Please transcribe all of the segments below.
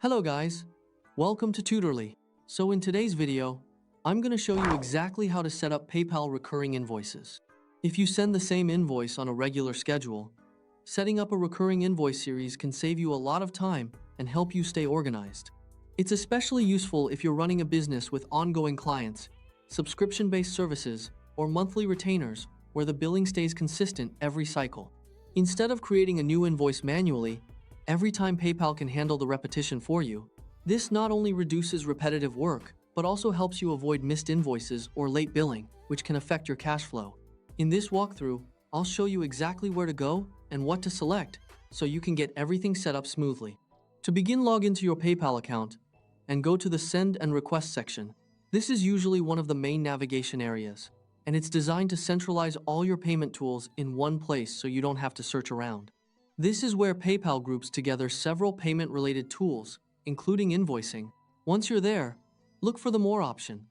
Hello guys, welcome to Tutorly. So in today's video, I'm going to show you exactly how to set up PayPal recurring invoices. If you send the same invoice on a regular schedule, setting up a recurring invoice series can save you a lot of time and help you stay organized. It's especially useful if you're running a business with ongoing clients, subscription-based services, or monthly retainers where the billing stays consistent every cycle. Instead of creating a new invoice manually, every time PayPal can handle the repetition for you. This not only reduces repetitive work, but also helps you avoid missed invoices or late billing, which can affect your cash flow. In this walkthrough, I'll show you exactly where to go and what to select so you can get everything set up smoothly. To begin, log into your PayPal account and go to the Send and Request section. This is usually one of the main navigation areas, and it's designed to centralize all your payment tools in one place so you don't have to search around. This is where PayPal groups together several payment-related tools, including invoicing. Once you're there, look for the More option.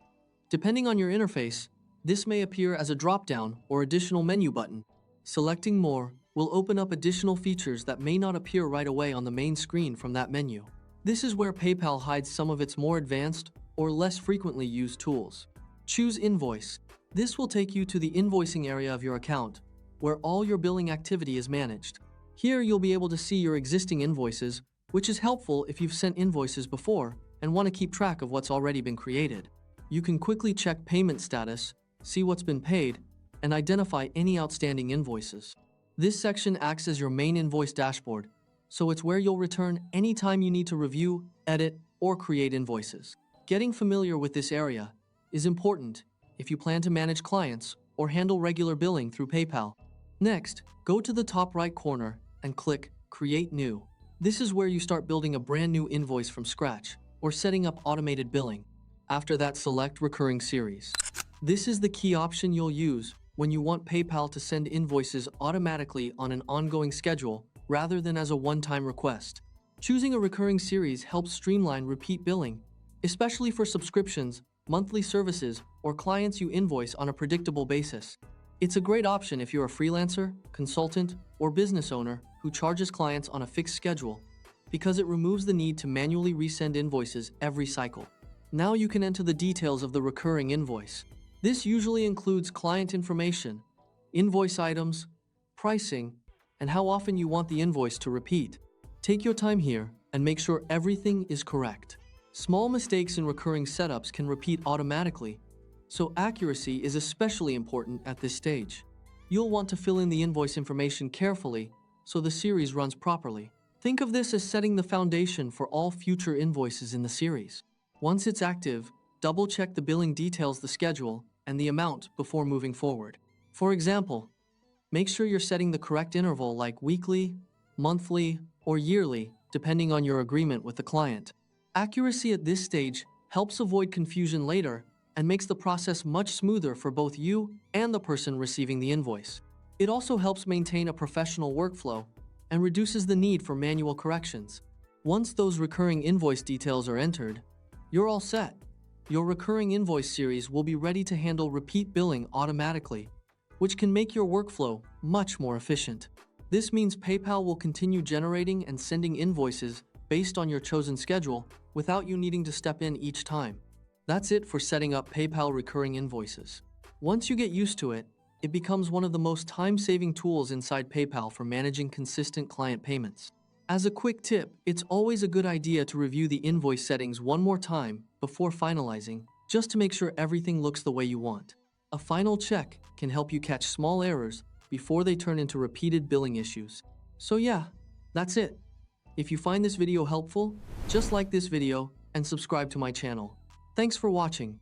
Depending on your interface, this may appear as a drop-down or additional menu button. Selecting More will open up additional features that may not appear right away on the main screen from that menu. This is where PayPal hides some of its more advanced or less frequently used tools. Choose Invoice. This will take you to the invoicing area of your account, where all your billing activity is managed. Here you'll be able to see your existing invoices, which is helpful if you've sent invoices before and want to keep track of what's already been created. You can quickly check payment status, see what's been paid, and identify any outstanding invoices. This section acts as your main invoice dashboard, so it's where you'll return anytime you need to review, edit, or create invoices. Getting familiar with this area is important if you plan to manage clients or handle regular billing through PayPal. Next, go to the top right corner and click Create New. This is where you start building a brand new invoice from scratch or setting up automated billing. After that, select Recurring Series. This is the key option you'll use when you want PayPal to send invoices automatically on an ongoing schedule rather than as a one-time request. Choosing a recurring series helps streamline repeat billing, especially for subscriptions, monthly services, or clients you invoice on a predictable basis. It's a great option if you're a freelancer, consultant, or business owner who charges clients on a fixed schedule, because it removes the need to manually resend invoices every cycle. Now you can enter the details of the recurring invoice. This usually includes client information, invoice items, pricing, and how often you want the invoice to repeat. Take your time here and make sure everything is correct. Small mistakes in recurring setups can repeat automatically, so accuracy is especially important at this stage. You'll want to fill in the invoice information carefully so the series runs properly. Think of this as setting the foundation for all future invoices in the series. Once it's active, double-check the billing details, the schedule, and the amount before moving forward. For example, make sure you're setting the correct interval like weekly, monthly, or yearly, depending on your agreement with the client. Accuracy at this stage helps avoid confusion later and makes the process much smoother for both you and the person receiving the invoice. It also helps maintain a professional workflow and reduces the need for manual corrections. Once those recurring invoice details are entered, you're all set. Your recurring invoice series will be ready to handle repeat billing automatically, which can make your workflow much more efficient. This means PayPal will continue generating and sending invoices based on your chosen schedule without you needing to step in each time. That's it for setting up PayPal recurring invoices. Once you get used to it, it becomes one of the most time-saving tools inside PayPal for managing consistent client payments. As a quick tip, it's always a good idea to review the invoice settings one more time before finalizing, just to make sure everything looks the way you want. A final check can help you catch small errors before they turn into repeated billing issues. So yeah, that's it. If you find this video helpful, just like this video and subscribe to my channel. Thanks for watching.